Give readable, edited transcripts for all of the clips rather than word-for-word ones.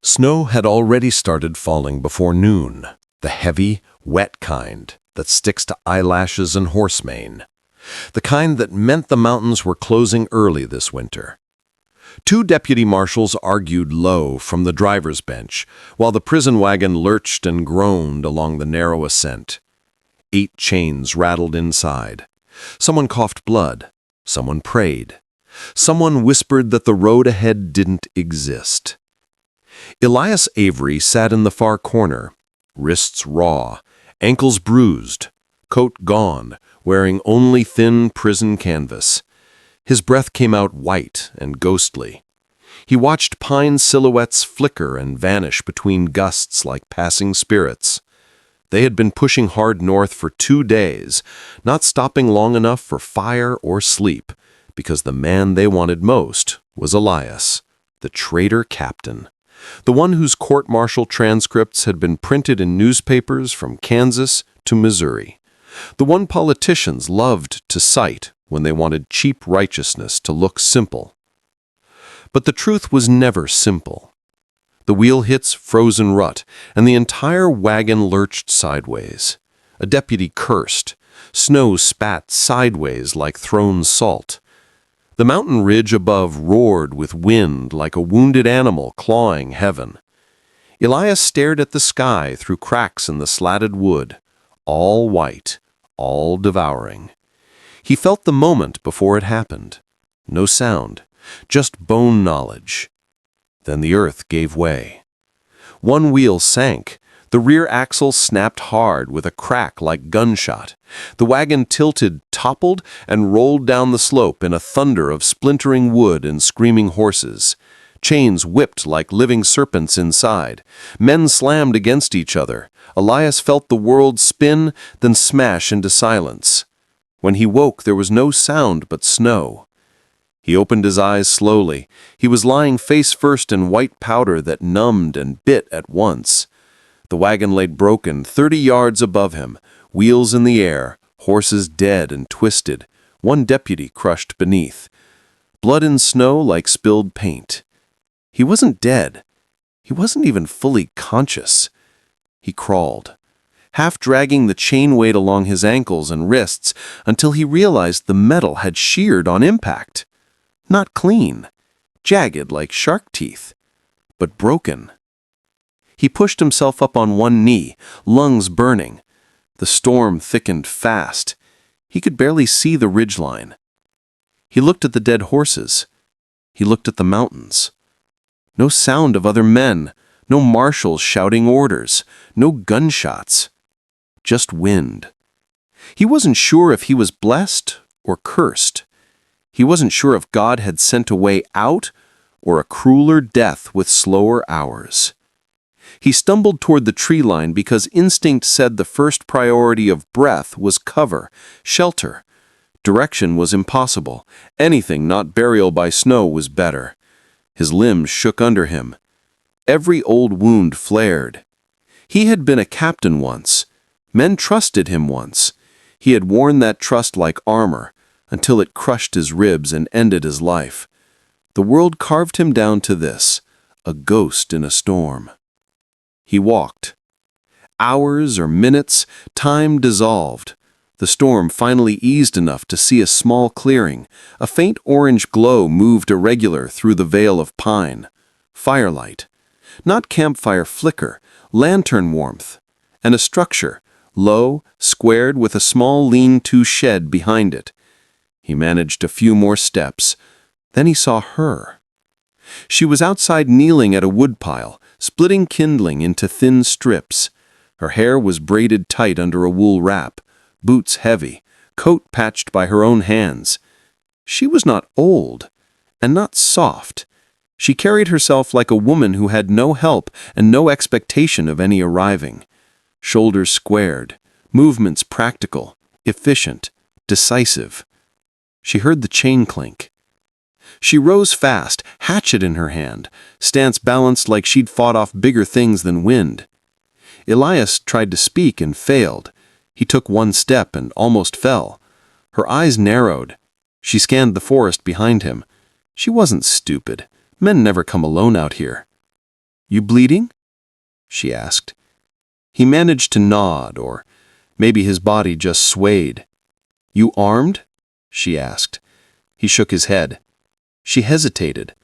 Snow had already started falling before noon, the heavy, wet kind that sticks to eyelashes and horsemane, the kind that meant the mountains were closing early this winter. Two deputy marshals argued low from the driver's bench, while the prison wagon lurched and groaned along the narrow ascent. 8 chains rattled inside. Someone coughed blood. Someone prayed. Someone whispered that the road ahead didn't exist. Elias Avery sat in the far corner, wrists raw, ankles bruised, coat gone, wearing only thin prison canvas. His breath came out white and ghostly. He watched pine silhouettes flicker and vanish between gusts like passing spirits. They had been pushing hard north for 2 days, not stopping long enough for fire or sleep, because the man they wanted most was Elias, the traitor captain, the one whose court-martial transcripts had been printed in newspapers from Kansas to Missouri, the one politicians loved to cite when they wanted cheap righteousness to look simple. But the truth was never simple. The wheel hits frozen rut, and the entire wagon lurched sideways. A deputy cursed. Snow spat sideways like thrown salt. The mountain ridge above roared with wind like a wounded animal clawing heaven. Elias stared at the sky through cracks in the slatted wood, all white, all devouring. He felt the moment before it happened. No sound, just bone knowledge. Then the earth gave way. One wheel sank. The rear axle snapped hard with a crack like gunshot. The wagon tilted, toppled, and rolled down the slope in a thunder of splintering wood and screaming horses. Chains whipped like living serpents inside. Men slammed against each other. Elias felt the world spin, then smash into silence. When he woke, there was no sound but snow. He opened his eyes slowly. He was lying face first in white powder that numbed and bit at once. The wagon lay broken 30 yards above him, wheels in the air, horses dead and twisted, one deputy crushed beneath. Blood and snow like spilled paint. He wasn't dead. He wasn't even fully conscious. He crawled, half dragging the chain weight along his ankles and wrists until he realized the metal had sheared on impact. Not clean, jagged like shark teeth, but broken. He pushed himself up on one knee, lungs burning. The storm thickened fast. He could barely see the ridgeline. He looked at the dead horses. He looked at the mountains. No sound of other men, no marshals shouting orders, no gunshots. Just wind. He wasn't sure if he was blessed or cursed. He wasn't sure if God had sent a way out or a crueler death with slower hours. He stumbled toward the tree line because instinct said the first priority of breath was cover, shelter. Direction was impossible. Anything not burial by snow was better. His limbs shook under him. Every old wound flared. He had been a captain once. Men trusted him once. He had worn that trust like armor until it crushed his ribs and ended his life. The world carved him down to this, a ghost in a storm. He walked. Hours or minutes, time dissolved. The storm finally eased enough to see a small clearing. A faint orange glow moved irregular through the veil of pine. Firelight. Not campfire flicker, lantern warmth. And a structure, low, squared with a small lean-to shed behind it. He managed a few more steps. Then he saw her. She was outside kneeling at a woodpile, splitting kindling into thin strips. Her hair was braided tight under a wool wrap, boots heavy, coat patched by her own hands. She was not old, and not soft. She carried herself like a woman who had no help and no expectation of any arriving. Shoulders squared, movements practical, efficient, decisive. She heard the chain clink. She rose fast, hatchet in her hand, stance balanced like she'd fought off bigger things than wind. Elias tried to speak and failed. He took one step and almost fell. Her eyes narrowed. She scanned the forest behind him. She wasn't stupid. Men never come alone out here. "You bleeding?" she asked. He managed to nod, or maybe his body just swayed. "You armed?" she asked. He shook his head. She hesitated,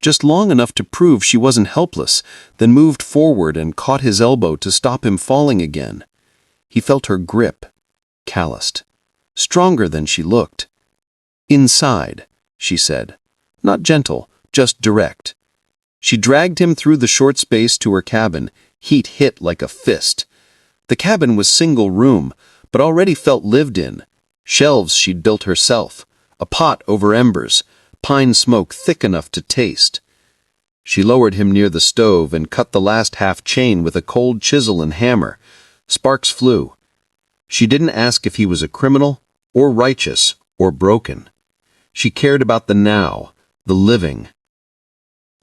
just long enough to prove she wasn't helpless, then moved forward and caught his elbow to stop him falling again. He felt her grip, calloused, stronger than she looked. "Inside," she said, not gentle, just direct. She dragged him through the short space to her cabin, heat hit like a fist. The cabin was single room, but already felt lived in. Shelves she'd built herself, a pot over embers, pine smoke thick enough to taste. She lowered him near the stove and cut the last half chain with a cold chisel and hammer. Sparks flew. She didn't ask if he was a criminal, or righteous, or broken. She cared about the now, the living.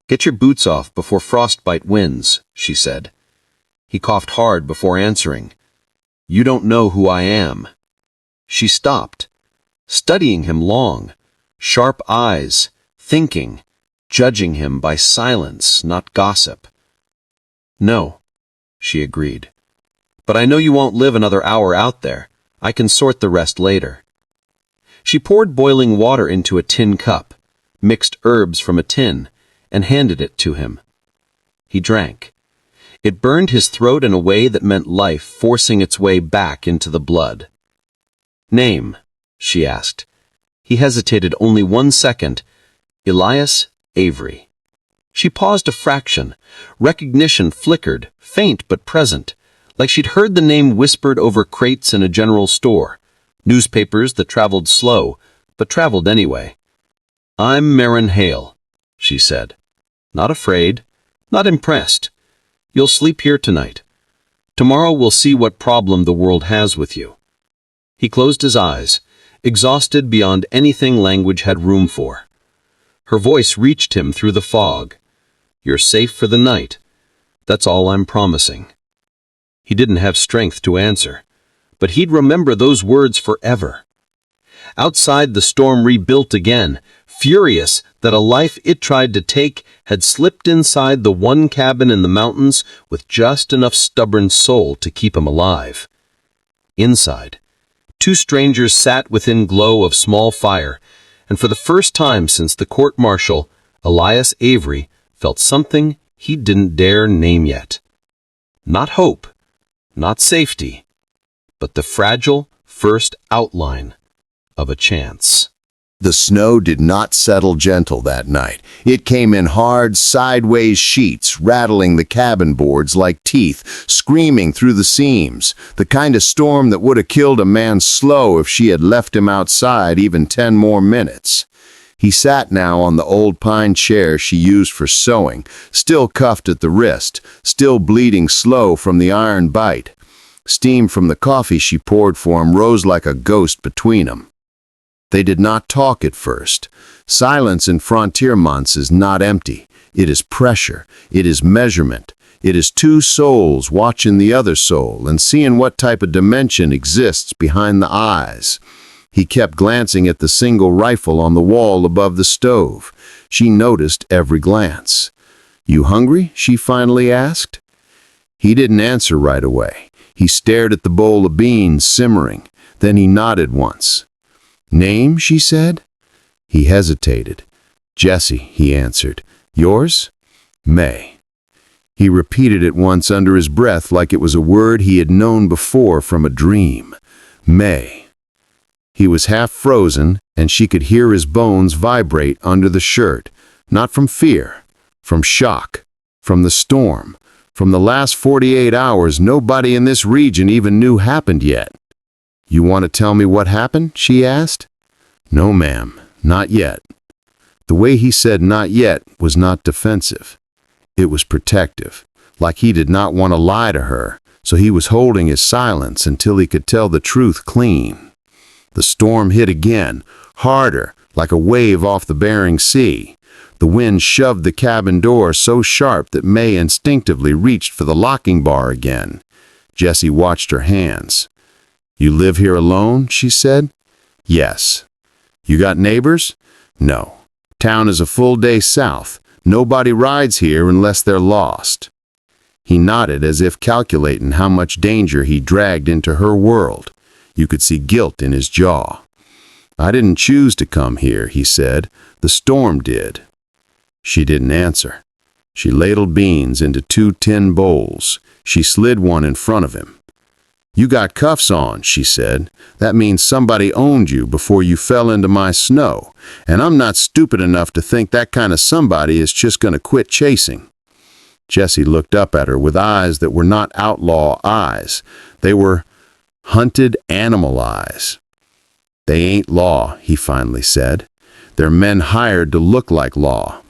"Get your boots off before frostbite wins," she said. He coughed hard before answering. "You don't know who I am." She stopped, studying him long, sharp eyes, thinking, judging him by silence, not gossip. "No," she agreed. "But I know you won't live another hour out there. I can sort the rest later." She poured boiling water into a tin cup, mixed herbs from a tin, and handed it to him. He drank. It burned his throat in a way that meant life forcing its way back into the blood. "Name?" she asked. He hesitated only 1 second. "Elias Avery." She paused a fraction. Recognition flickered, faint but present, like she'd heard the name whispered over crates in a general store, newspapers that traveled slow, but traveled anyway. "I'm Marin Hale," she said. "Not afraid, not impressed. You'll sleep here tonight. Tomorrow we'll see what problem the world has with you." He closed his eyes, exhausted beyond anything language had room for. Her voice reached him through the fog. "You're safe for the night. That's all I'm promising." He didn't have strength to answer, but he'd remember those words forever. Outside, the storm rebuilt again, furious that a life it tried to take had slipped inside the one cabin in the mountains with just enough stubborn soul to keep him alive. Inside, two strangers sat within glow of small fire, and for the first time since the court-martial, Elias Avery felt something he didn't dare name yet. Not hope, not safety, but the fragile first outline of a chance. The snow did not settle gentle that night. It came in hard, sideways sheets, rattling the cabin boards like teeth, screaming through the seams, the kind of storm that would have killed a man slow if she had left him outside even 10 more minutes. He sat now on the old pine chair she used for sewing, still cuffed at the wrist, still bleeding slow from the iron bite. Steam from the coffee she poured for him rose like a ghost between them. They did not talk at first. Silence in frontier months is not empty. It is pressure. It is measurement. It is two souls watching the other soul and seeing what type of dimension exists behind the eyes. He kept glancing at the single rifle on the wall above the stove. She noticed every glance. "You hungry?" she finally asked. He didn't answer right away. He stared at the bowl of beans simmering. Then he nodded once. "Name?" she said. He hesitated. "Jessie," he answered. "Yours?" "May." He repeated it once under his breath like it was a word he had known before from a dream. May. He was half frozen, and she could hear his bones vibrate under the shirt, not from fear, from shock, from the storm, from the last 48 hours nobody in this region even knew happened yet. "You want to tell me what happened?" she asked. "No, ma'am, not yet." The way he said "not yet" was not defensive. It was protective, like he did not want to lie to her, so he was holding his silence until he could tell the truth clean. The storm hit again, harder, like a wave off the Bering Sea. The wind shoved the cabin door so sharp that May instinctively reached for the locking bar again. Jessie watched her hands. "You live here alone?" she said. "Yes." "You got neighbors?" "No. Town is a full day south. Nobody rides here unless they're lost." He nodded as if calculating how much danger he dragged into her world. You could see guilt in his jaw. "I didn't choose to come here," he said. "The storm did." She didn't answer. She ladled beans into 2 tin bowls. She slid one in front of him. "You got cuffs on," she said. "That means somebody owned you before you fell into my snow, and I'm not stupid enough to think that kind of somebody is just going to quit chasing." Jesse looked up at her with eyes that were not outlaw eyes. They were hunted animal eyes. "They ain't law," he finally said. "They're men hired to look like law."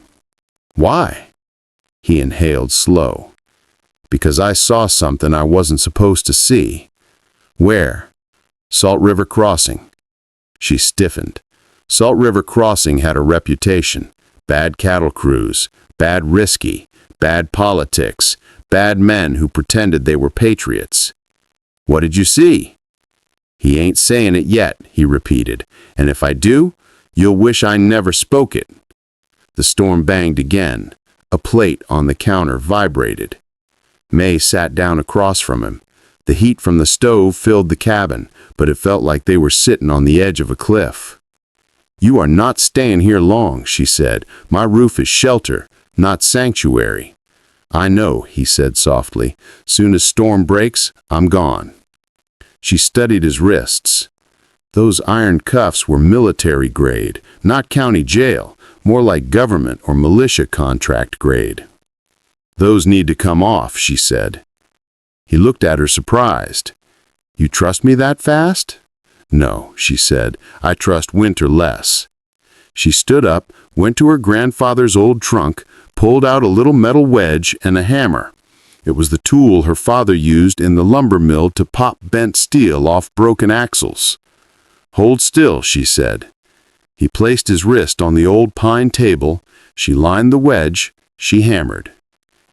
"Why?" He inhaled slow. "Because I saw something I wasn't supposed to see." "Where?" "Salt River Crossing." She stiffened. Salt River Crossing had a reputation. Bad cattle crews, bad risky, bad politics, bad men who pretended they were patriots. "What did you see?" "He ain't saying it yet," he repeated. "And if I do, you'll wish I never spoke it." The storm banged again. A plate on the counter vibrated. May sat down across from him. The heat from the stove filled the cabin, but it felt like they were sitting on the edge of a cliff. "You are not staying here long," she said. "My roof is shelter, not sanctuary." "I know," he said softly. "Soon as storm breaks, I'm gone." She studied his wrists. Those iron cuffs were military grade, not county jail, more like government or militia contract grade. "Those need to come off," she said. He looked at her surprised. "You trust me that fast?" "No," she said. "I trust Winter less." She stood up, went to her grandfather's old trunk, pulled out a little metal wedge and a hammer. It was the tool her father used in the lumber mill to pop bent steel off broken axles. "Hold still," she said. He placed his wrist on the old pine table. She lined the wedge. She hammered.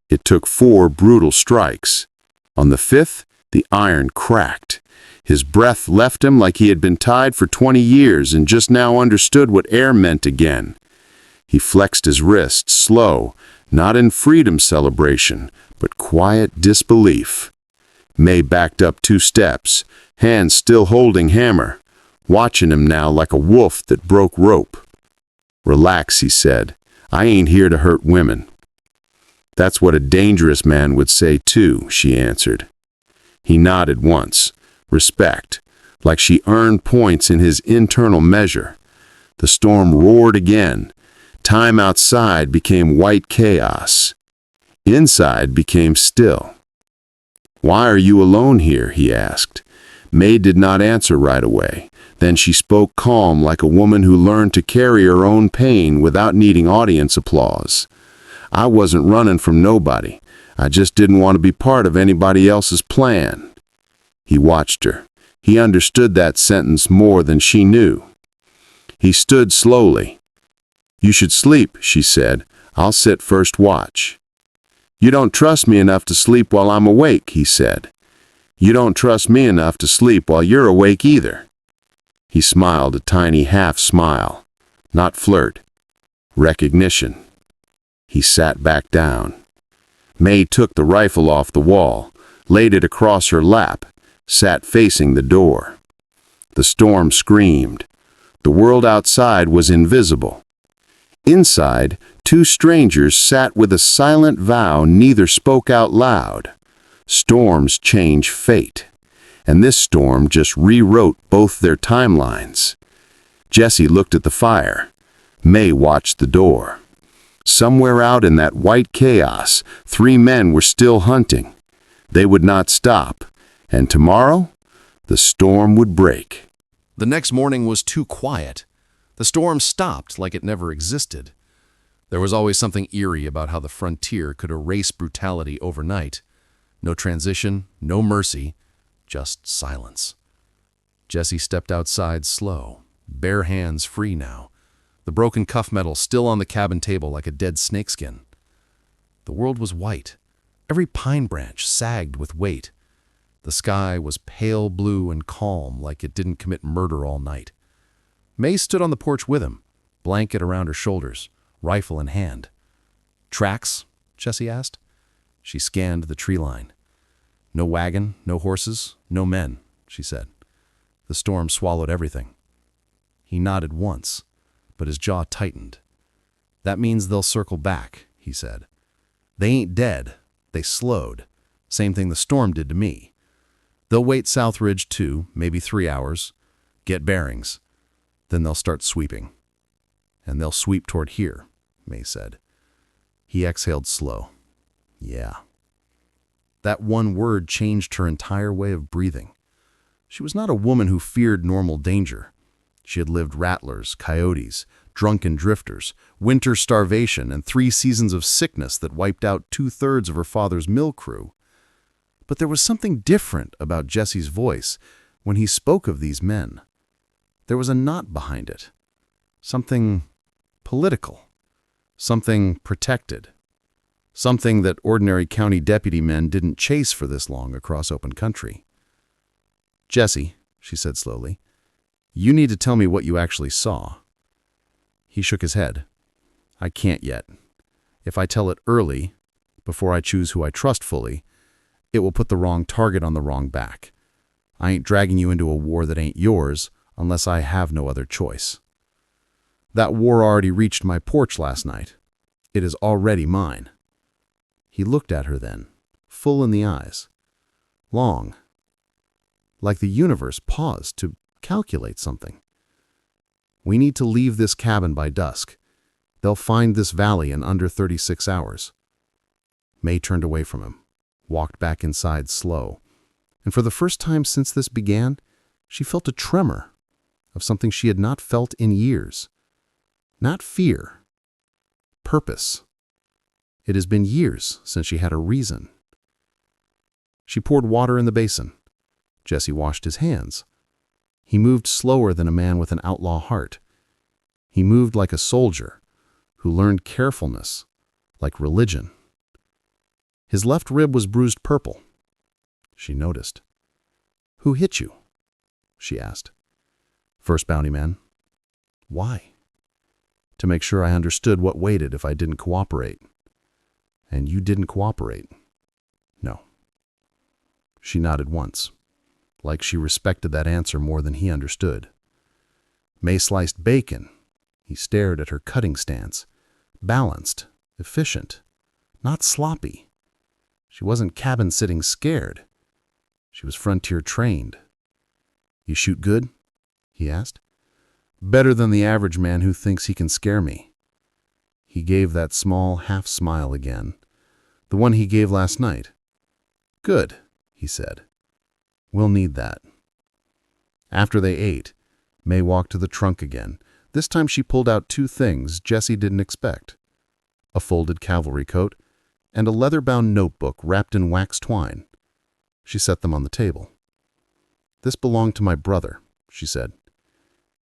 It took 4 brutal strikes. On the 5th, the iron cracked. His breath left him like he had been tied for 20 years and just now understood what air meant again. He flexed his wrist, slow, not in freedom celebration, but quiet disbelief. May backed up 2 steps, hands still holding hammer, watching him now like a wolf that broke rope. "Relax," he said. "I ain't here to hurt women." "That's what a dangerous man would say too," she answered. He nodded once. Respect, like she earned points in his internal measure. The storm roared again. Time outside became white chaos. Inside became still. "Why are you alone here?" he asked. May did not answer right away. Then she spoke calm like a woman who learned to carry her own pain without needing audience applause. "I wasn't running from nobody. I just didn't want to be part of anybody else's plan." He watched her. He understood that sentence more than she knew. He stood slowly. "You should sleep," she said. "I'll sit first watch." "You don't trust me enough to sleep while I'm awake," he said. "You don't trust me enough to sleep while you're awake either." He smiled a tiny half smile. Not flirt. Recognition. He sat back down. May took the rifle off the wall, laid it across her lap, sat facing the door. The storm screamed. The world outside was invisible. Inside, 2 strangers sat with a silent vow neither spoke out loud. Storms change fate, and this storm just rewrote both their timelines. Jesse looked at the fire. May watched the door. Somewhere out in that white chaos, 3 men were still hunting. They would not stop, and tomorrow, the storm would break. The next morning was too quiet. The storm stopped like it never existed. There was always something eerie about how the frontier could erase brutality overnight. No transition, no mercy, just silence. Jesse stepped outside slow, bare hands free now, the broken cuff metal still on the cabin table like a dead snakeskin. The world was white. Every pine branch sagged with weight. The sky was pale blue and calm like it didn't commit murder all night. May stood on the porch with him, blanket around her shoulders, rifle in hand. Tracks? Jessie asked. She scanned the tree line. No wagon, no horses, no men, she said. The storm swallowed everything. He nodded once, but his jaw tightened. That means they'll circle back, he said. They ain't dead. They slowed. Same thing the storm did to me. They'll wait Southridge 2, maybe 3 hours, get bearings. Then they'll start sweeping. And they'll sweep toward here, May said. He exhaled slow. Yeah. That one word changed her entire way of breathing. She was not a woman who feared normal danger. She had lived rattlers, coyotes, drunken drifters, winter starvation, and 3 seasons of sickness that wiped out 2/3 of her father's mill crew. But there was something different about Jesse's voice when he spoke of these men. There was a knot behind it. Something political. Something protected. Something that ordinary county deputy men didn't chase for this long across open country. Jesse, she said slowly, you need to tell me what you actually saw. He shook his head. I can't yet. If I tell it early, before I choose who I trust fully, it will put the wrong target on the wrong back. I ain't dragging you into a war that ain't yours unless I have no other choice. That war already reached my porch last night. It is already mine. He looked at her then, full in the eyes. Long. Like the universe paused to calculate something. We need to leave this cabin by dusk. They'll find this valley in under 36 hours. May turned away from him, walked back inside slow, and for the first time since this began, she felt a tremor of something she had not felt in years. Not fear. Purpose. It has been years since she had a reason. She poured water in the basin. Jesse washed his hands. He moved slower than a man with an outlaw heart. He moved like a soldier who learned carefulness, like religion. His left rib was bruised purple. She noticed. Who hit you? She asked. First bounty man. Why? To make sure I understood what waited if I didn't cooperate. And you didn't cooperate. No. She nodded once, like she respected that answer more than he understood. May sliced bacon. He stared at her cutting stance. Balanced, efficient, not sloppy. She wasn't cabin-sitting scared. She was frontier-trained. You shoot good? He asked. Better than the average man who thinks he can scare me. He gave that small half-smile again, the one he gave last night. Good, he said. We'll need that. After they ate, May walked to the trunk again. This time she pulled out 2 things Jesse didn't expect. A folded cavalry coat and a leather-bound notebook wrapped in wax twine. She set them on the table. This belonged to my brother, she said.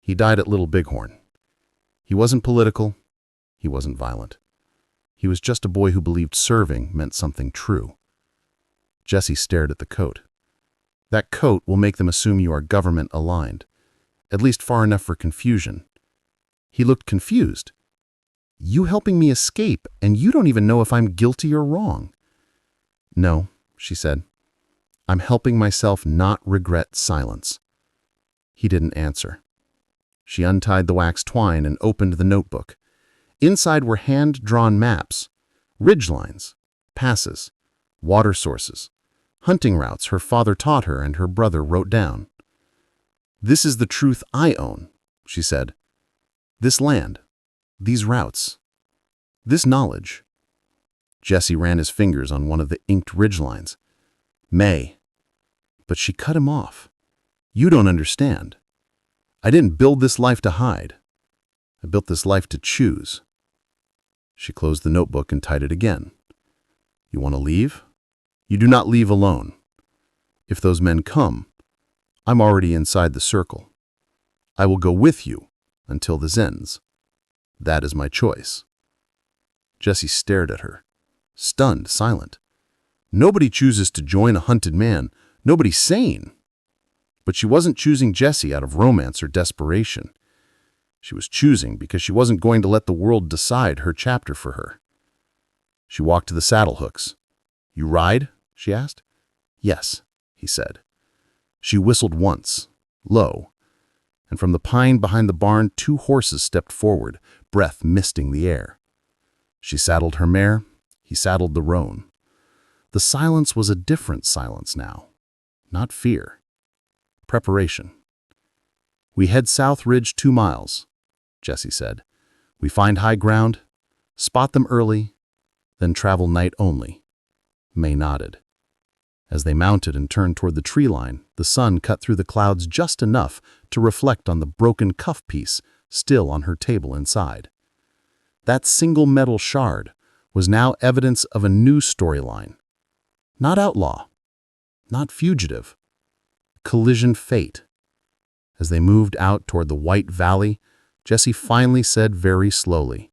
He died at Little Bighorn. He wasn't political. He wasn't violent. He was just a boy who believed serving meant something true. Jesse stared at the coat. That coat will make them assume you are government-aligned, at least far enough for confusion. He looked confused. You helping me escape, and you don't even know if I'm guilty or wrong. No, she said. I'm helping myself not regret silence. He didn't answer. She untied the wax twine and opened the notebook. Inside were hand-drawn maps, ridgelines, passes, water sources, hunting routes her father taught her and her brother wrote down. This is the truth I own, she said. This land, these routes, this knowledge. Jesse ran his fingers on one of the inked ridgelines. May. But she cut him off. You don't understand. I didn't build this life to hide. I built this life to choose. She closed the notebook and tied it again. You want to leave? You do not leave alone. If those men come, I'm already inside the circle. I will go with you until this ends. That is my choice. Jesse stared at her, stunned, silent. Nobody chooses to join a hunted man. Nobody's sane. But she wasn't choosing Jesse out of romance or desperation. She was choosing because she wasn't going to let the world decide her chapter for her. She walked to the saddle hooks. "You ride?" she asked. "Yes," he said. She whistled once, low, and from the pine behind the barn 2 horses stepped forward, breath misting the air. She saddled her mare, he saddled the roan. The silence was a different silence now. Not fear. Preparation. "We head south ridge 2 miles, Jesse said. "We find high ground, spot them early, then travel night only." May nodded. As they mounted and turned toward the tree line, the sun cut through the clouds just enough to reflect on the broken cuff piece still on her table inside. That single metal shard was now evidence of a new storyline. Not outlaw, not fugitive. Collision fate. As they moved out toward the White Valley, Jesse finally said very slowly,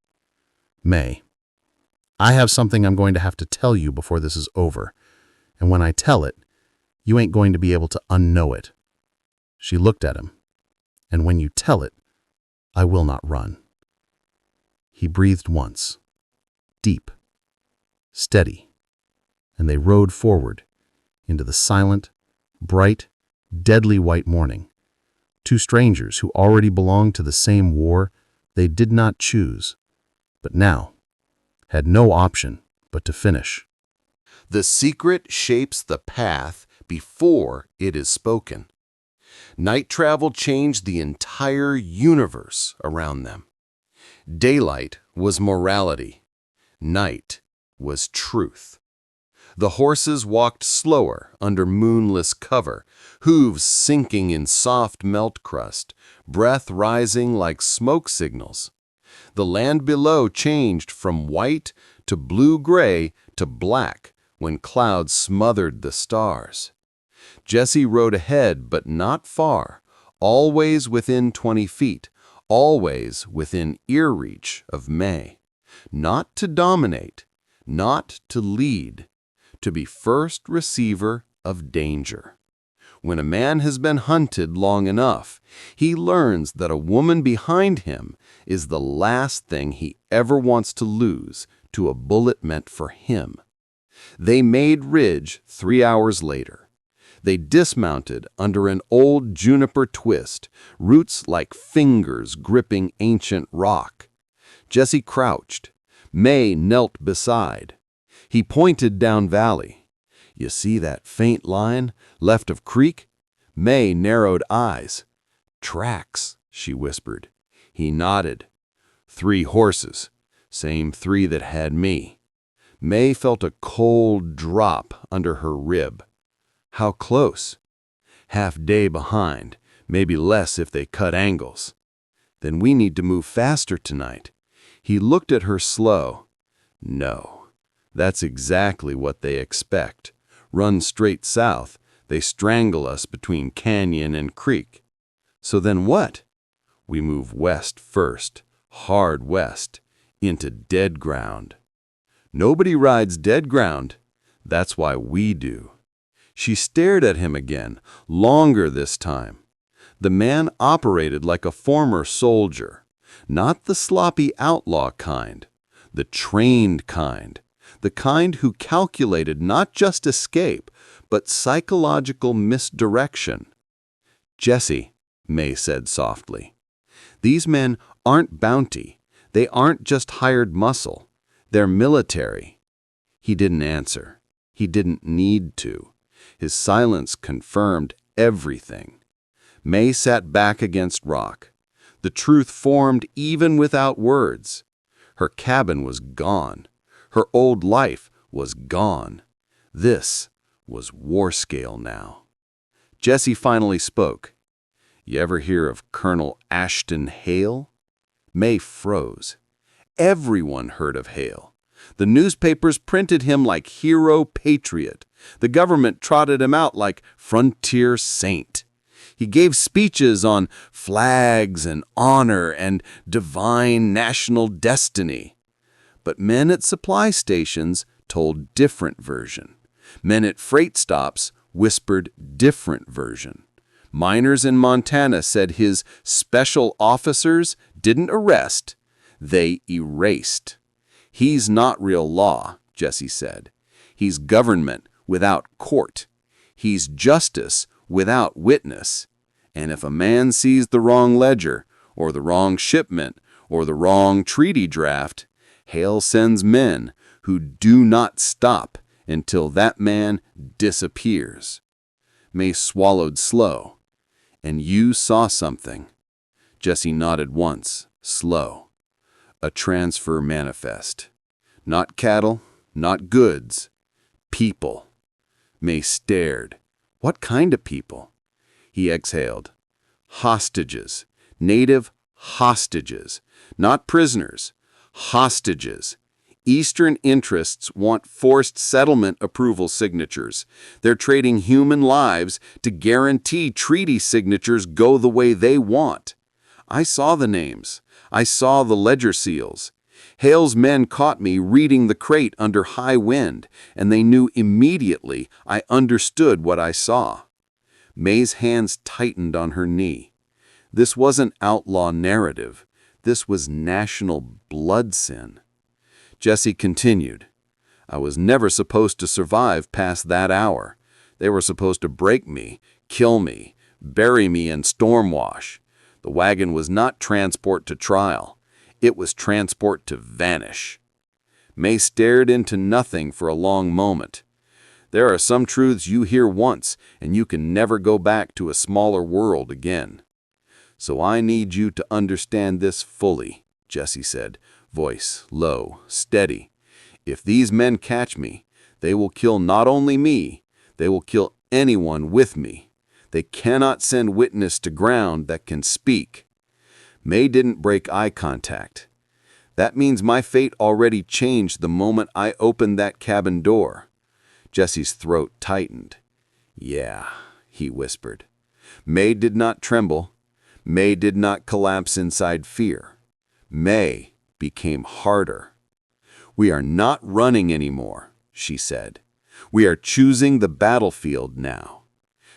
"May, I have something I'm going to have to tell you before this is over, and when I tell it, you ain't going to be able to unknow it." She looked at him. "And when you tell it, I will not run." He breathed once, deep, steady, and they rode forward into the silent, bright, deadly white morning. 2 strangers who already belonged to the same war they did not choose, but now had no option but to finish. The secret shapes the path before it is spoken. Night travel changed the entire universe around them. Daylight was morality. Night was truth. The horses walked slower under moonless cover, hooves sinking in soft melt crust, breath rising like smoke signals. The land below changed from white to blue-gray to black when clouds smothered the stars. Jesse rode ahead, but not far, always within 20 feet, always within ear reach of May. Not to dominate, not to lead, to be first receiver of danger. When a man has been hunted long enough, he learns that a woman behind him is the last thing he ever wants to lose to a bullet meant for him. They made ridge 3 hours later. They dismounted under an old juniper twist, roots like fingers gripping ancient rock. Jesse crouched. May knelt beside. He pointed down valley. "You see that faint line left of creek?" May narrowed eyes. "Tracks," she whispered. He nodded. 3 horses, same 3 that had me. May felt a cold drop under her rib. How close? Half day behind, maybe less if they cut angles. Then we need to move faster tonight. He looked at her slow. No, that's exactly what they expect. Run straight south, they strangle us between canyon and creek. So then what? We move west first, hard west, into dead ground. Nobody rides dead ground. That's why we do. She stared at him again, longer this time. The man operated like a former soldier, not the sloppy outlaw kind, the trained kind, the kind who calculated not just escape, but psychological misdirection. "Jesse," May said softly, "these men aren't bounty. They aren't just hired muscle. They're military." He didn't answer. He didn't need to. His silence confirmed everything. May sat back against rock. The truth formed even without words. Her cabin was gone. Her old life was gone. This was war scale now. Jesse finally spoke. "You ever hear of Colonel Ashton Hale?" May froze. Everyone heard of Hale. The newspapers printed him like hero patriot. The government trotted him out like frontier saint. He gave speeches on flags and honor and divine national destiny. But men at supply stations told different version. Men at freight stops whispered different version. Miners in Montana said his special officers didn't arrest, they erased. He's not real law, Jesse said. "He's government without court. He's justice without witness. And if a man sees the wrong ledger, or the wrong shipment, or the wrong treaty draft, Hale sends men who do not stop until that man disappears." May swallowed slow. "And you saw something." Jesse nodded once, slow. "A transfer manifest. Not cattle, not goods. People." May stared. "What kind of people?" He exhaled. "Hostages. Native hostages. Not prisoners. Hostages. Eastern interests want forced settlement approval signatures. They're trading human lives to guarantee treaty signatures go the way they want. I saw the names. I saw the ledger seals. Hale's men caught me reading the crate under high wind, and they knew immediately I understood what I saw." May's hands tightened on her knee. This wasn't outlaw narrative. This was national blood sin. Jesse continued. "I was never supposed to survive past that hour. They were supposed to break me, kill me, bury me in stormwash. The wagon was not transport to trial. It was transport to vanish." May stared into nothing for a long moment. "There are some truths you hear once, and you can never go back to a smaller world again. So I need you to understand this fully," Jesse said, voice low, steady. "If these men catch me, they will kill not only me, they will kill anyone with me. They cannot send witness to ground that can speak." May didn't break eye contact. "That means my fate already changed the moment I opened that cabin door." Jesse's throat tightened. "Yeah," he whispered. May did not tremble. May did not collapse inside fear. May became harder. "We are not running anymore," she said. "We are choosing the battlefield now."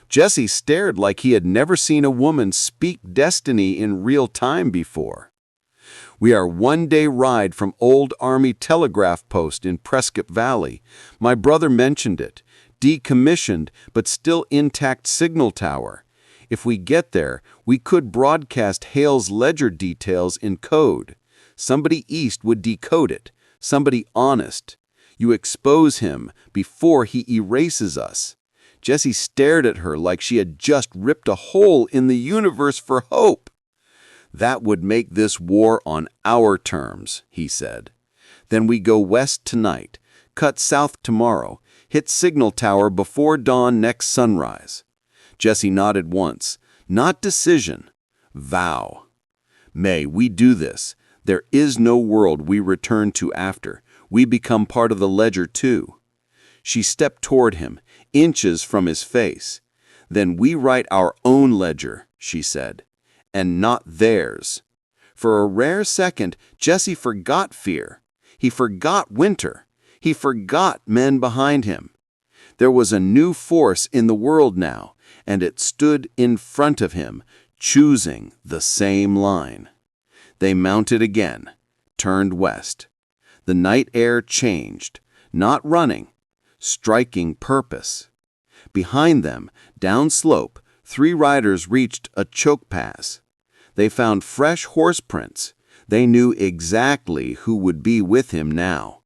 Jesse stared like he had never seen a woman speak destiny in real time before. "We are one day ride from old Army telegraph post in Prescott Valley. My brother mentioned it. Decommissioned, but still intact signal tower. If we get there, we could broadcast Hale's ledger details in code. Somebody east would decode it. Somebody honest. You expose him before he erases us." Jesse stared at her like she had just ripped a hole in the universe for hope. "That would make this war on our terms," he said. "Then we go west tonight, cut south tomorrow, hit signal tower before dawn next sunrise." Jesse nodded once. "Not decision. Vow. May, we do this. There is no world we return to after. We become part of the ledger too." She stepped toward him, inches from his face. "Then we write our own ledger," she said, "and not theirs." For a rare second, Jesse forgot fear. He forgot winter. He forgot men behind him. There was a new force in the world now, and it stood in front of him, choosing the same line. They mounted again, turned west. The night air changed, not running, striking purpose. Behind them, downslope, 3 riders reached a choke pass. They found fresh horse prints. They knew exactly who would be with him now.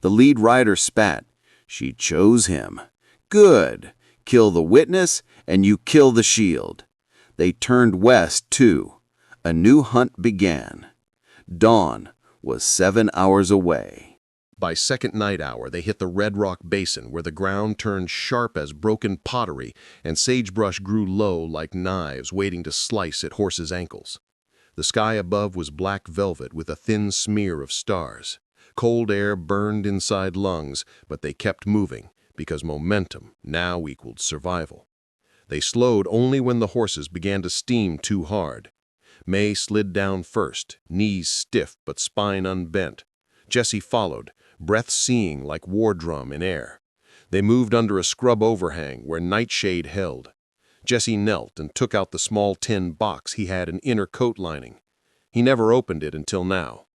The lead rider spat. "She chose him. Good. Kill the witness, and you kill the shield." They turned west, too. A new hunt began. Dawn was 7 hours away. By second night hour, they hit the Red Rock Basin, where the ground turned sharp as broken pottery and sagebrush grew low like knives waiting to slice at horses' ankles. The sky above was black velvet with a thin smear of stars. Cold air burned inside lungs, but they kept moving because momentum now equaled survival. They slowed only when the horses began to steam too hard. May slid down first, knees stiff but spine unbent. Jesse followed, breath seeing like war drum in air. They moved under a scrub overhang where nightshade held. Jesse knelt and took out the small tin box he had an inner coat lining. He never opened it until now.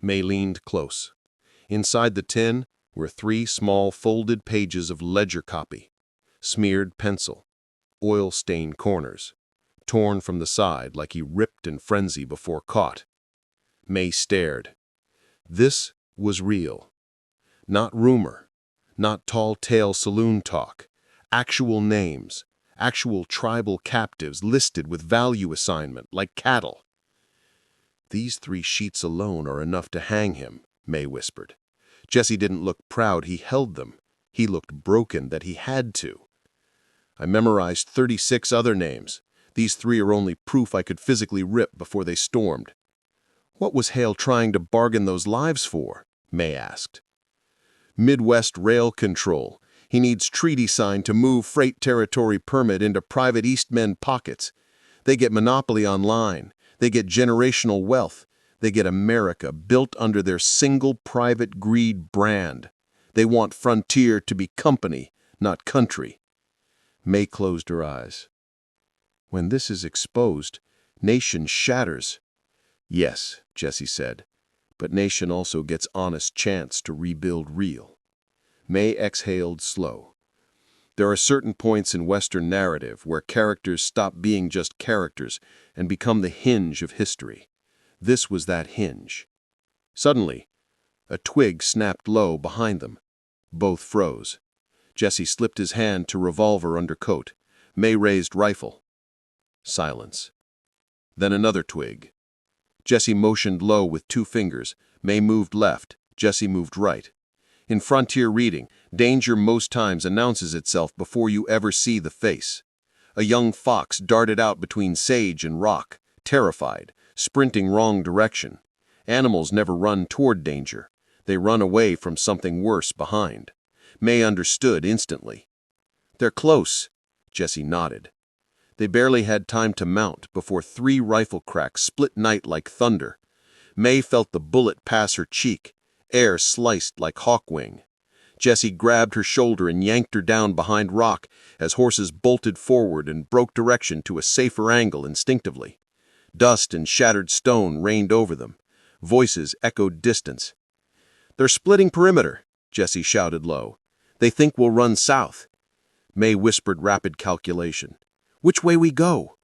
May leaned close. Inside the tin, were 3 small folded pages of ledger copy, smeared pencil, oil-stained corners, torn from the side like he ripped in frenzy before caught. May stared. This was real. Not rumor, not tall-tale saloon talk. Actual names, actual tribal captives listed with value assignment, like cattle. "These 3 sheets alone are enough to hang him," May whispered. Jesse didn't look proud he held them. He looked broken that he had to. "I memorized 36 other names. These 3 are only proof I could physically rip before they stormed." "What was Hale trying to bargain those lives for?" May asked. "Midwest Rail Control. He needs treaty signed to move freight territory permit into private Eastmen pockets. They get monopoly on line. They get generational wealth. They get America built under their single private greed brand. They want Frontier to be company, not country." May closed her eyes. "When this is exposed, nation shatters." "Yes," Jesse said, "but nation also gets honest chance to rebuild real." May exhaled slow. There are certain points in Western narrative where characters stop being just characters and become the hinge of history. This was that hinge. Suddenly, a twig snapped low behind them. Both froze. Jesse slipped his hand to revolver under coat. May raised rifle. Silence. Then another twig. Jesse motioned low with 2 fingers. May moved left. Jesse moved right. In Frontier reading, danger most times announces itself before you ever see the face. A young fox darted out between sage and rock, terrified, sprinting wrong direction. Animals never run toward danger. They run away from something worse behind. May understood instantly. "They're close," Jesse nodded. They barely had time to mount before 3 rifle cracks split night like thunder. May felt the bullet pass her cheek, air sliced like hawkwing. Jesse grabbed her shoulder and yanked her down behind rock as horses bolted forward and broke direction to a safer angle instinctively. Dust and shattered stone rained over them. Voices echoed distance. "They're splitting perimeter," Jesse shouted low. "They think we'll run south." May whispered rapid calculation. "Which way we go?"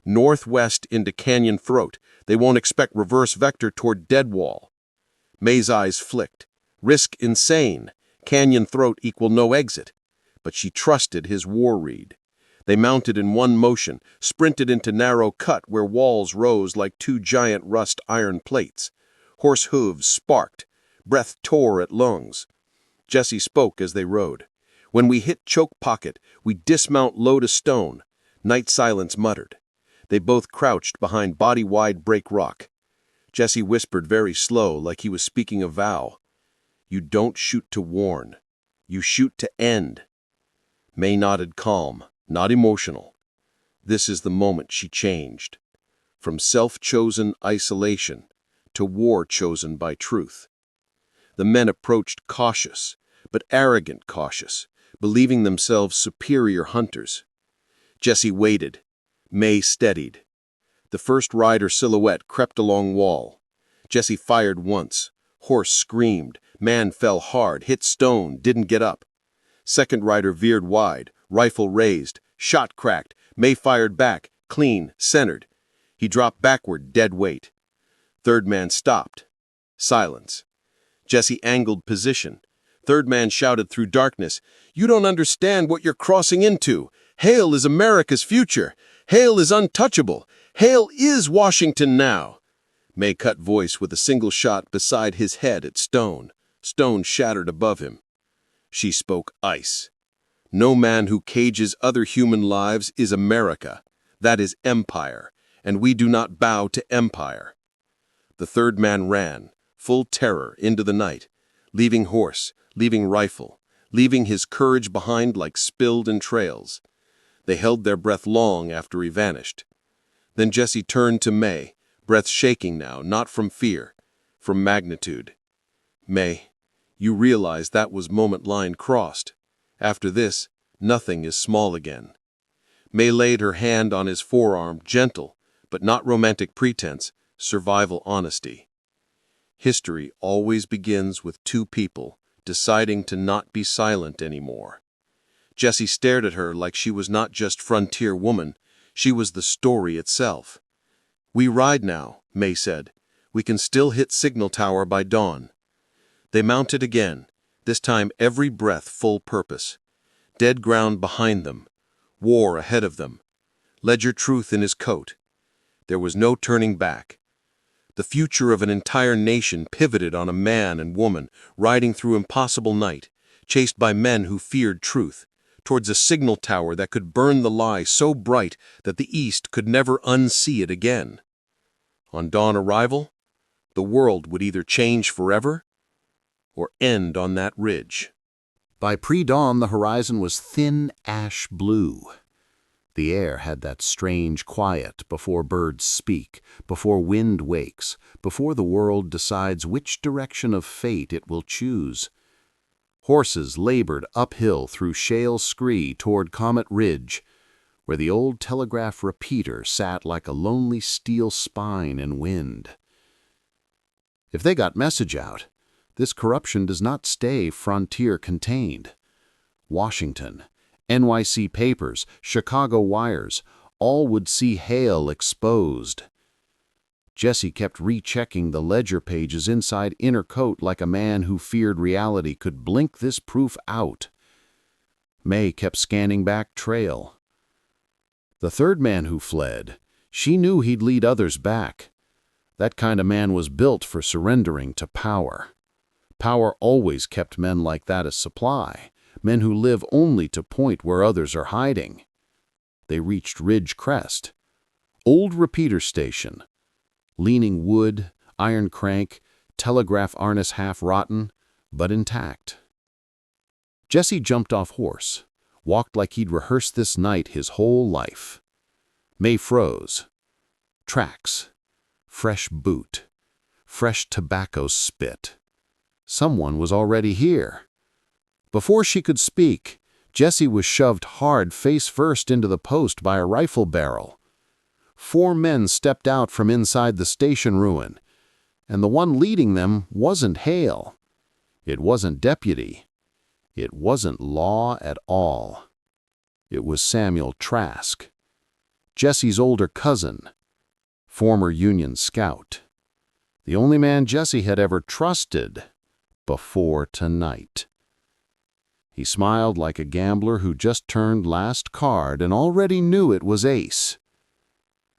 "Northwest into Canyon Throat. They won't expect reverse vector toward Deadwall." May's eyes flicked. Risk insane. Canyon Throat equal no exit. But she trusted his war read. They mounted in one motion, sprinted into narrow cut where walls rose like 2 giant rust iron plates. Horse hooves sparked. Breath tore at lungs. Jesse spoke as they rode. "When we hit choke pocket, we dismount low to stone." Night silence muttered. They both crouched behind body-wide break rock. Jesse whispered very slow, like he was speaking a vow. "You don't shoot to warn. You shoot to end." May nodded calm, not emotional. This is the moment she changed. From self-chosen isolation to war chosen by truth. The men approached cautious, but arrogant cautious, believing themselves superior hunters. Jesse waited. May steadied. The first rider silhouette crept along wall. Jesse fired once. Horse screamed. Man fell hard, hit stone, didn't get up. Second rider veered wide, rifle raised, shot cracked. May fired back, clean, centered. He dropped backward, dead weight. Third man stopped. Silence. Jesse angled position. Third man shouted through darkness, "You don't understand what you're crossing into. Hale is America's future. Hale is untouchable. Hale is Washington now." May cut voice with a single shot beside his head at Stone. Stone shattered above him. She spoke ice. "No man who cages other human lives is America. That is empire, and we do not bow to empire." The third man ran, full terror, into the night, leaving horse, leaving rifle, leaving his courage behind like spilled entrails. They held their breath long after he vanished. Then Jesse turned to May, breath shaking now, not from fear, from magnitude. "May, you realize that was moment line crossed. After this, nothing is small again." May laid her hand on his forearm, gentle, but not romantic pretense, survival honesty. "History always begins with 2 people, deciding to not be silent anymore. Jessie stared at her like she was not just frontier woman, she was the story itself. "We ride now," May said. "We can still hit Signal Tower by dawn." They mounted again, this time every breath full purpose. Dead ground behind them, war ahead of them, Ledger Truth in his coat. There was no turning back. The future of an entire nation pivoted on a man and woman riding through impossible night, chased by men who feared truth, towards a signal tower that could burn the lie so bright that the East could never unsee it again. On dawn arrival, the world would either change forever or end on that ridge. By pre-dawn, the horizon was thin ash blue. The air had that strange quiet before birds speak, before wind wakes, before the world decides which direction of fate it will choose. Horses labored uphill through shale scree toward Comet Ridge, where the old telegraph repeater sat like a lonely steel spine in wind. If they got message out, this corruption does not stay frontier contained. Washington, NYC papers, Chicago wires, all would see Hale exposed. Jessie kept rechecking the ledger pages inside inner coat like a man who feared reality could blink this proof out. May kept scanning back trail. The third man who fled, she knew he'd lead others back. That kind of man was built for surrendering to power. Power always kept men like that as supply, men who live only to point where others are hiding. They reached Ridge Crest. Old repeater station. Leaning wood, iron crank, telegraph harness half rotten, but intact. Jessie jumped off horse, walked like he'd rehearsed this night his whole life. May froze. Tracks. Fresh boot. Fresh tobacco spit. Someone was already here. Before she could speak, Jessie was shoved hard face first into the post by a rifle barrel. 4 men stepped out from inside the station ruin, and the one leading them wasn't Hale. It wasn't Deputy. It wasn't law at all. It was Samuel Trask, Jessie's older cousin, former Union scout. The only man Jessie had ever trusted before tonight. He smiled like a gambler who just turned last card and already knew it was ace.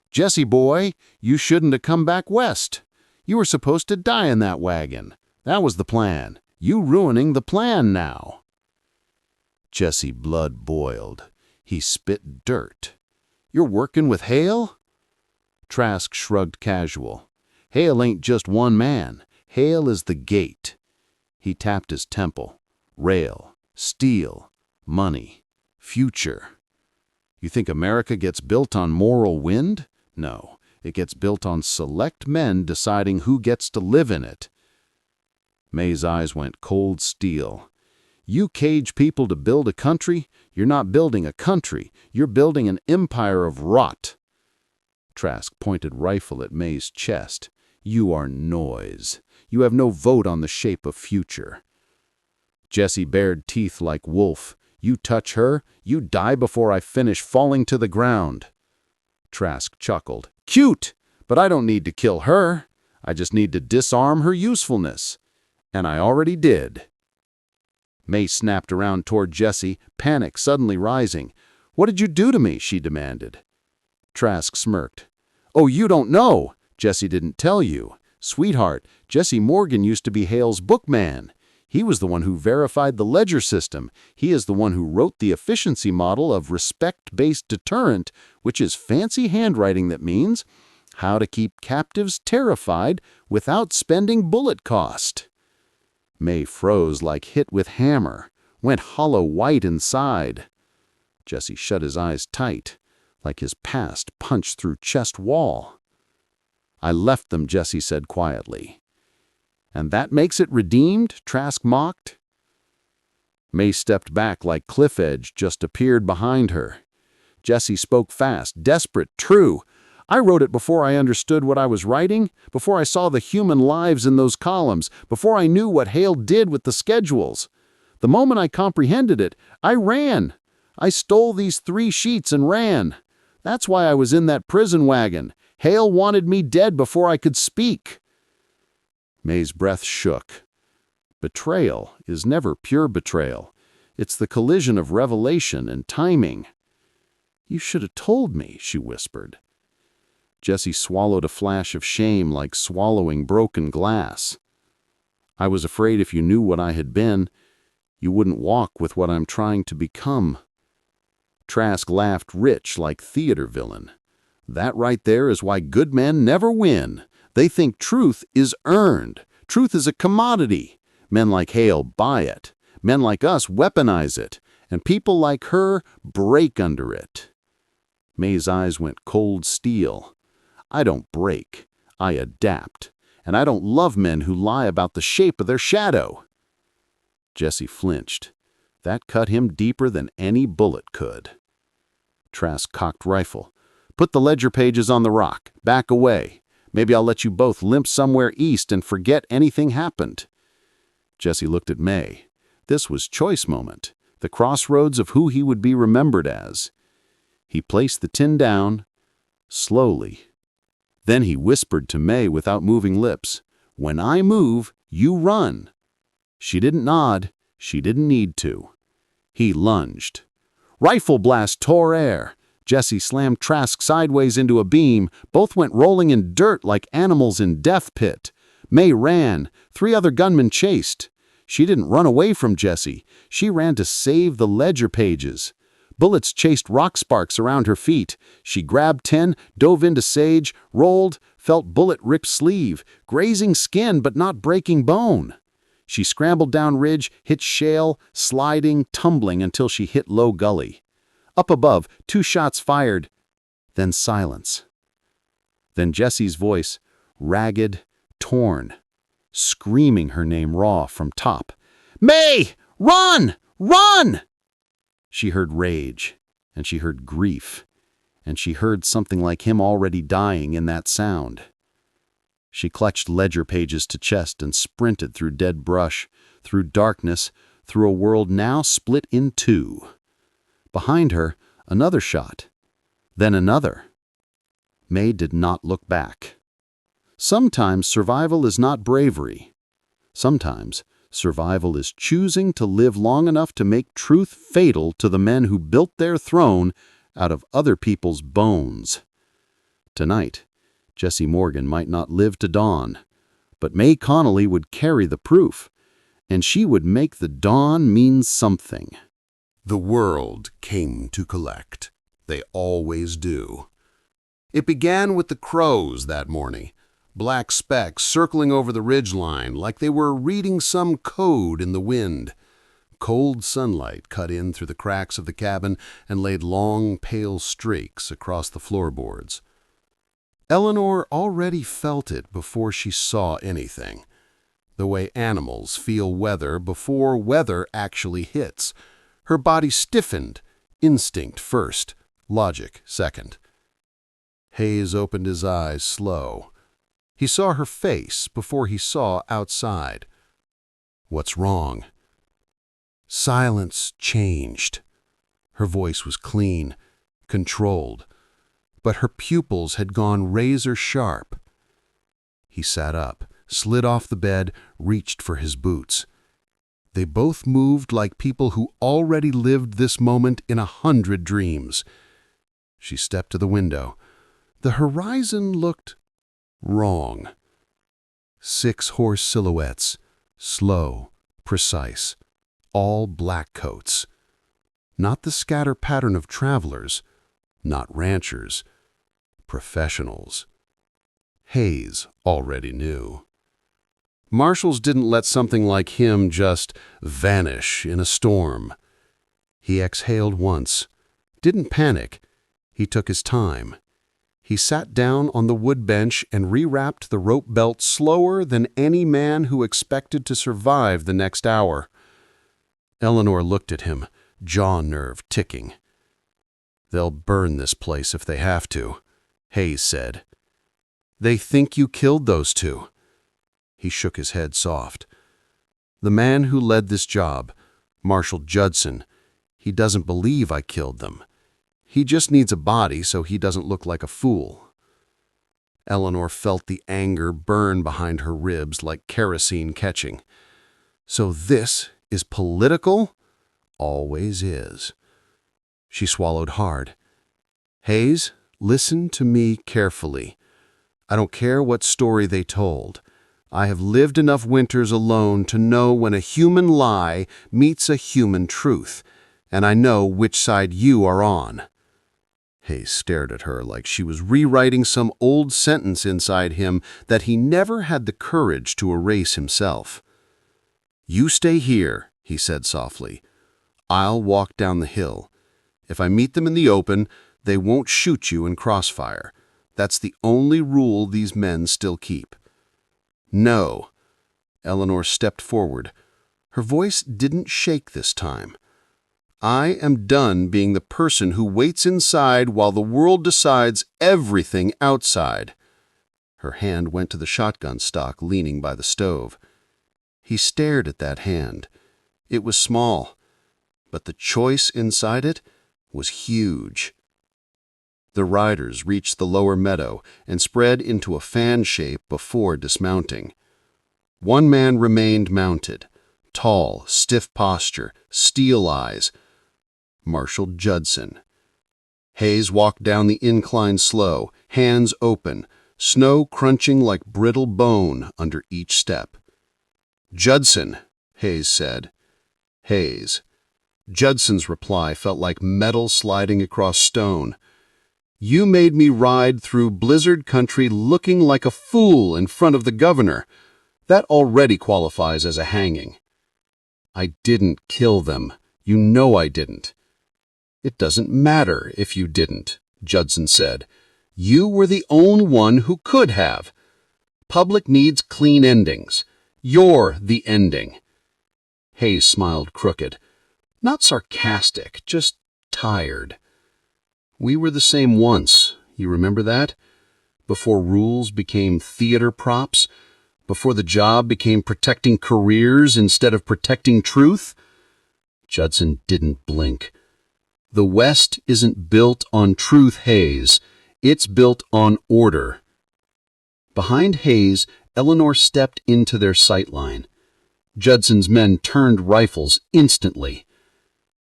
"Jessie boy, you shouldn't have come back west. You were supposed to die in that wagon. That was the plan. You ruining the plan now." Jessie blood boiled. He spit dirt. "You're working with Hale?" Trask shrugged casual. "Hale ain't just one man. Hale is the gate." He tapped his temple. "Rail, steel, money, future. You think America gets built on moral wind? No, it gets built on select men deciding who gets to live in it." May's eyes went cold steel. "You cage people to build a country, you're not building a country, you're building an empire of rot." Trask pointed rifle at May's chest. "You are noise. You have no vote on the shape of future." Jessie bared teeth like wolf. "You touch her, you die before I finish falling to the ground." Trask chuckled. "Cute, but I don't need to kill her. I just need to disarm her usefulness. And I already did." May snapped around toward Jessie, panic suddenly rising. "What did you do to me?" she demanded. Trask smirked. "Oh, you don't know. Jessie didn't tell you. Sweetheart, Jesse Morgan used to be Hale's bookman. He was the one who verified the ledger system. He is the one who wrote the efficiency model of respect-based deterrent, which is fancy handwriting that means how to keep captives terrified without spending bullet cost." May froze like hit with hammer, went hollow white inside. Jesse shut his eyes tight, like his past punched through chest wall. "I left them," Jesse said quietly. "And that makes it redeemed?" Trask mocked. May stepped back like cliff edge just appeared behind her. Jesse spoke fast, desperate, true. I wrote it before I understood what I was writing, before I saw the human lives in those columns, before I knew what Hale did with the schedules. The moment I comprehended it, I ran. I stole these 3 sheets and ran. That's why I was in that prison wagon. Hale wanted me dead before I could speak." May's breath shook. Betrayal is never pure betrayal. It's the collision of revelation and timing. "You should have told me," she whispered. Jessie swallowed a flash of shame like swallowing broken glass. "I was afraid if you knew what I had been, you wouldn't walk with what I'm trying to become." Trask laughed rich like theater villain. "That right there is why good men never win. They think truth is earned. Truth is a commodity. Men like Hale buy it. Men like us weaponize it. And people like her break under it." May's eyes went cold steel. "I don't break. I adapt. And I don't love men who lie about the shape of their shadow." Jessie flinched. That cut him deeper than any bullet could. Trask cocked rifle. "Put the ledger pages on the rock. Back away. Maybe I'll let you both limp somewhere east and forget anything happened." Jessie looked at May. This was choice moment, the crossroads of who he would be remembered as. He placed the tin down, slowly. Then he whispered to May without moving lips, "When I move, you run." She didn't nod. She didn't need to. He lunged. Rifle blast tore air. Jessie slammed Trask sideways into a beam. Both went rolling in dirt like animals in death pit. May ran. 3 other gunmen chased. She didn't run away from Jessie. She ran to save the ledger pages. Bullets chased rock sparks around her feet. She grabbed 10, dove into sage, rolled, felt bullet rip sleeve, grazing skin but not breaking bone. She scrambled down ridge, hit shale, sliding, tumbling until she hit low gully. Up above, 2 shots fired. Then silence. Then Jessie's voice, ragged, torn, screaming her name raw from top. "May! Run! Run!" She heard rage, and she heard grief, and she heard something like him already dying in that sound. She clutched ledger pages to chest and sprinted through dead brush, through darkness, through a world now split in 2. Behind her, another shot. Then another. May did not look back. Sometimes survival is not bravery. Sometimes survival is choosing to live long enough to make truth fatal to the men who built their throne out of other people's bones. Tonight, Jessie Morgan might not live to dawn, but May Connolly would carry the proof, and she would make the dawn mean something. The world came to collect. They always do. It began with the crows that morning, black specks circling over the ridgeline like they were reading some code in the wind. Cold sunlight cut in through the cracks of the cabin and laid long, pale streaks across the floorboards. Eleanor already felt it before she saw anything, the way animals feel weather before weather actually hits. Her body stiffened, instinct first, logic second. Hayes opened his eyes slow. He saw her face before he saw outside. "What's wrong?" Silence changed. Her voice was clean, controlled, but her pupils had gone razor sharp. He sat up, slid off the bed, reached for his boots. They both moved like people who already lived this moment in 100 dreams. She stepped to the window. The horizon looked wrong. 6 horse silhouettes, slow, precise, all black coats. Not the scatter pattern of travelers, not ranchers, professionals. Hayes already knew. Marshals didn't let something like him just vanish in a storm. He exhaled once, didn't panic. He took his time. He sat down on the wood bench and rewrapped the rope belt slower than any man who expected to survive the next hour. Eleanor looked at him, jaw nerve ticking. "They'll burn this place if they have to," Hayes said. They think you killed those two. He shook his head soft. The man who led this job, Marshal Judson, he doesn't believe I killed them. He just needs a body so he doesn't look like a fool. Eleanor felt the anger burn behind her ribs like kerosene catching. So this is political? Always is. She swallowed hard. Hayes, listen to me carefully. I don't care what story they told. I have lived enough winters alone to know when a human lie meets a human truth, and I know which side you are on. Hayes stared at her like she was rewriting some old sentence inside him that he never had the courage to erase himself. You stay here, he said softly. I'll walk down the hill. If I meet them in the open, they won't shoot you in crossfire. That's the only rule these men still keep. No. Eleanor stepped forward. Her voice didn't shake this time. I am done being the person who waits inside while the world decides everything outside. Her hand went to the shotgun stock leaning by the stove. He stared at that hand. It was small, but the choice inside it was huge. The riders reached the lower meadow and spread into a fan shape before dismounting. One man remained mounted, tall, stiff posture, steel eyes. Marshal Judson. Hayes walked down the incline slow, hands open, snow crunching like brittle bone under each step. Judson, Hayes said. Hayes. Judson's reply felt like metal sliding across stone. You made me ride through blizzard country looking like a fool in front of the governor. That already qualifies as a hanging. I didn't kill them. You know I didn't. It doesn't matter if you didn't, Judson said. You were the only one who could have. Public needs clean endings. You're the ending. Hayes smiled crooked. Not sarcastic, just tired. We were the same once, you remember that? Before rules became theater props? Before the job became protecting careers instead of protecting truth? Judson didn't blink. The West isn't built on truth, Hayes. It's built on order. Behind Hayes, Eleanor stepped into their sight line. Judson's men turned rifles instantly.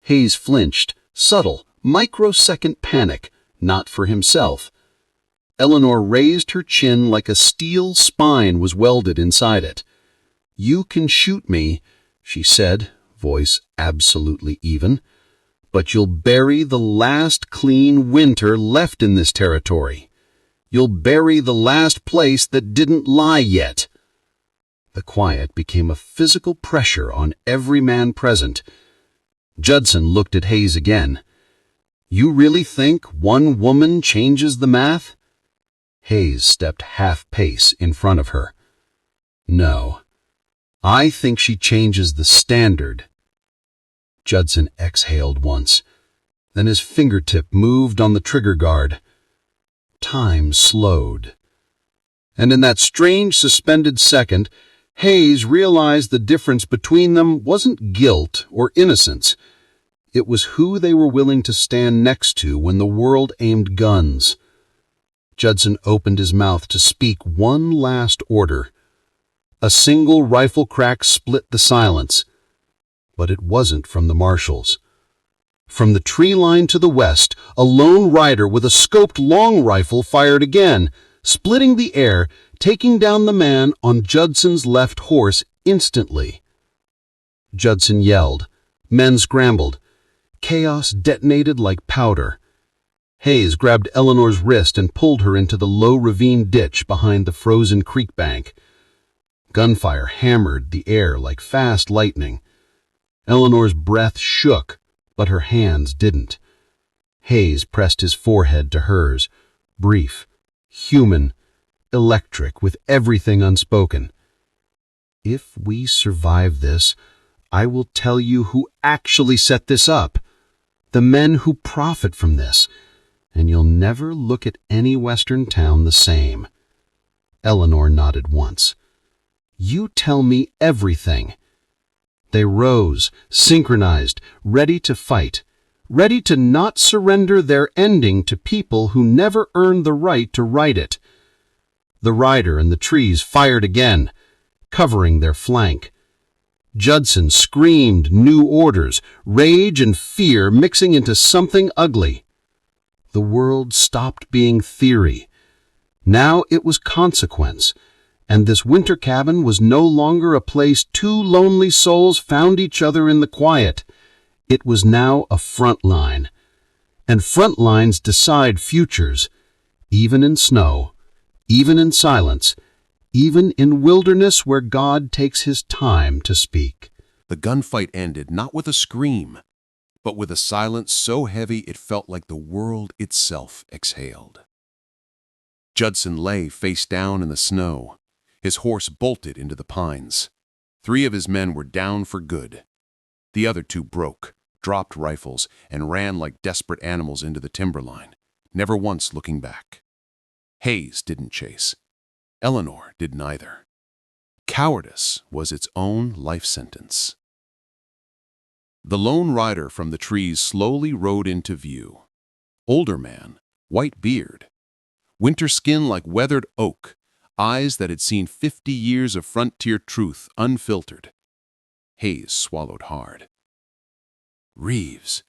Hayes flinched, subtle, microsecond panic, not for himself. Eleanor raised her chin like a steel spine was welded inside it. You can shoot me, she said, voice absolutely even. But you'll bury the last clean winter left in this territory. You'll bury the last place that didn't lie yet. The quiet became a physical pressure on every man present. Judson looked at Hayes again. You really think one woman changes the math? Hayes stepped half-pace in front of her. No. I think she changes the standard. Judson exhaled once. Then his fingertip moved on the trigger guard. Time slowed. And in that strange suspended second, Hayes realized the difference between them wasn't guilt or innocence. It was who they were willing to stand next to when the world aimed guns. Judson opened his mouth to speak one last order. A single rifle crack split the silence. But it wasn't from the marshals. From the tree line to the west, a lone rider with a scoped long rifle fired again, splitting the air, taking down the man on Judson's left horse instantly. Judson yelled. Men scrambled. Chaos detonated like powder. Hayes grabbed Eleanor's wrist and pulled her into the low ravine ditch behind the frozen creek bank. Gunfire hammered the air like fast lightning. Eleanor's breath shook, but her hands didn't. Hayes pressed his forehead to hers, brief, human, electric, with everything unspoken. If we survive this, I will tell you who actually set this up. The men who profit from this. and you'll never look at any Western town the same." Eleanor nodded once. "You tell me everything." They rose, synchronized, ready to fight, ready to not surrender their ending to people who never earned the right to write it. The rider and the trees fired again, covering their flank. Judson screamed new orders, rage and fear mixing into something ugly. The world stopped being theory. Now it was consequence, and this winter cabin was no longer a place two lonely souls found each other in the quiet. It was now a front line, and front lines decide futures, even in snow, even in silence, even in wilderness where God takes his time to speak. The gunfight ended not with a scream, but with a silence so heavy it felt like the world itself exhaled. Judson lay face down in the snow. His horse bolted into the pines. 3 of his men were down for good. The other 2 broke, dropped rifles, and ran like desperate animals into the timberline, never once looking back. Hayes didn't chase. Eleanor did neither. Cowardice was its own life sentence. The lone rider from the trees slowly rode into view. Older man, white beard, winter skin like weathered oak, eyes that had seen 50 years of frontier truth unfiltered. Hayes swallowed hard. "Reeves."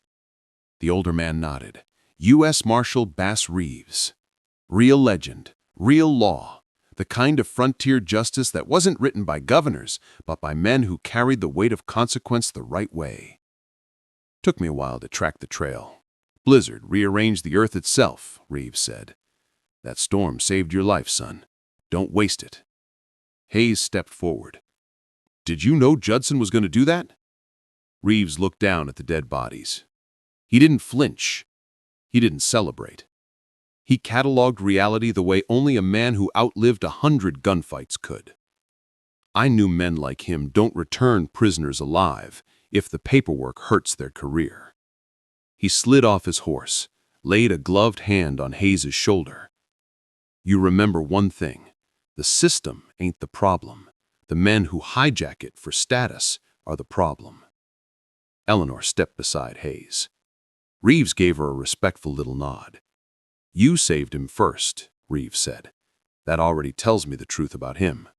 The older man nodded. U.S. Marshal Bass Reeves. Real legend, real law, the kind of frontier justice that wasn't written by governors, but by men who carried the weight of consequence the right way. "Took me a while to track the trail. Blizzard rearranged the earth itself," Reeves said. "That storm saved your life, son. Don't waste it." Hayes stepped forward. "Did you know Judson was going to do that?" Reeves looked down at the dead bodies. He didn't flinch. He didn't celebrate. He cataloged reality the way only a man who outlived 100 gunfights could. "I knew men like him don't return prisoners alive if the paperwork hurts their career." He slid off his horse, laid a gloved hand on Hayes' shoulder. "You remember one thing. The system ain't the problem. The men who hijack it for status are the problem." Eleanor stepped beside Hayes. Reeves gave her a respectful little nod. "You saved him first," Reeves said. "That already tells me the truth about him.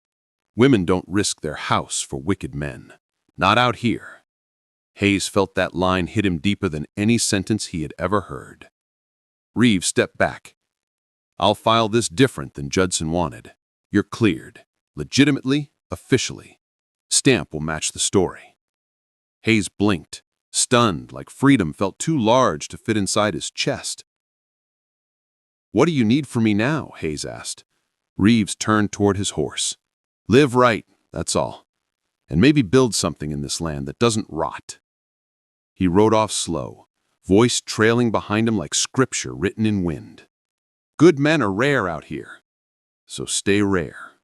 Women don't risk their house for wicked men. Not out here." Hayes felt that line hit him deeper than any sentence he had ever heard. Reeves stepped back. "I'll file this different than Judson wanted. You're cleared. Legitimately, officially. Stamp will match the story." Hayes blinked, stunned, like freedom felt too large to fit inside his chest. "What do you need from me now?" Hayes asked. Reeves turned toward his horse. "Live right, that's all. And maybe build something in this land that doesn't rot." He rode off slow, voice trailing behind him like scripture written in wind. "Good men are rare out here, so stay rare."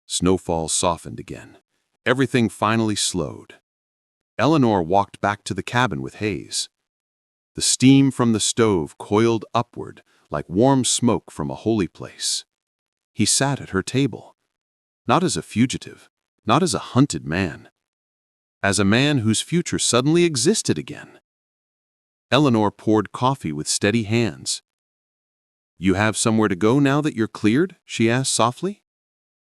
Snowfall softened again. Everything finally slowed. Eleanor walked back to the cabin with Hayes. The steam from the stove coiled upward like warm smoke from a holy place. He sat at her table, not as a fugitive, not as a hunted man, as a man whose future suddenly existed again. Eleanor poured coffee with steady hands. "You have somewhere to go now that you're cleared?" she asked softly.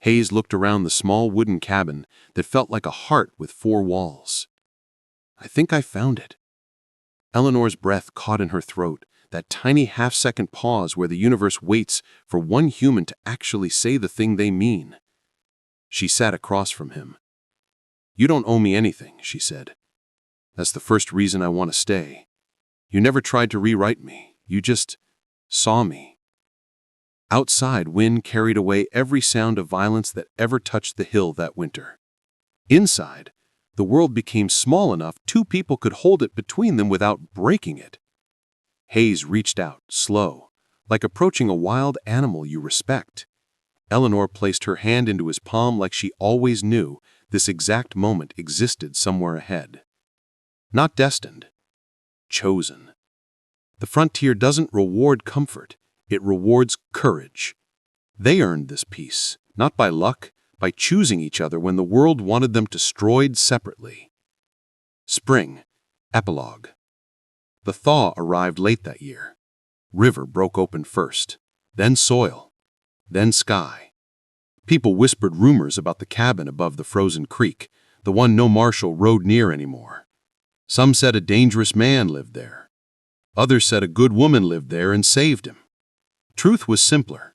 Hayes looked around the small wooden cabin that felt like a heart with 4 walls. "I think I found it." Eleanor's breath caught in her throat, that tiny half-second pause where the universe waits for one human to actually say the thing they mean. She sat across from him. "You don't owe me anything," she said. "That's the first reason I want to stay. You never tried to rewrite me. You just saw me." Outside, wind carried away every sound of violence that ever touched the hill that winter. Inside, the world became small enough 2 people could hold it between them without breaking it. Hayes reached out, slow, like approaching a wild animal you respect. Eleanor placed her hand into his palm like she always knew this exact moment existed somewhere ahead. Not destined, chosen. The frontier doesn't reward comfort, it rewards courage. They earned this peace, not by luck, by choosing each other when the world wanted them destroyed separately. Spring. Epilogue. The thaw arrived late that year. River broke open first, then soil, then sky. People whispered rumors about the cabin above the frozen creek, the one no marshal rode near anymore. Some said a dangerous man lived there. Others said a good woman lived there and saved him. Truth was simpler.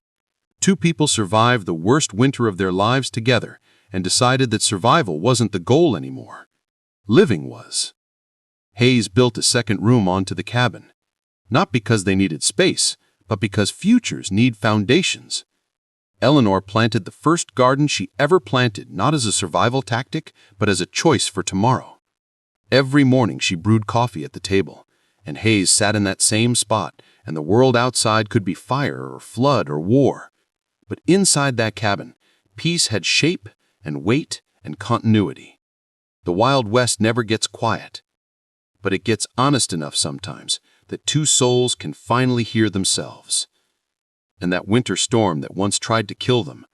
Two people survived the worst winter of their lives together and decided that survival wasn't the goal anymore. Living was. Hayes built a second room onto the cabin, not because they needed space, but because futures need foundations. Eleanor planted the first garden she ever planted, not as a survival tactic, but as a choice for tomorrow. Every morning she brewed coffee at the table, and Hayes sat in that same spot, and the world outside could be fire or flood or war. But inside that cabin, peace had shape and weight and continuity. The Wild West never gets quiet, but it gets honest enough sometimes that two souls can finally hear themselves. And that winter storm that once tried to kill them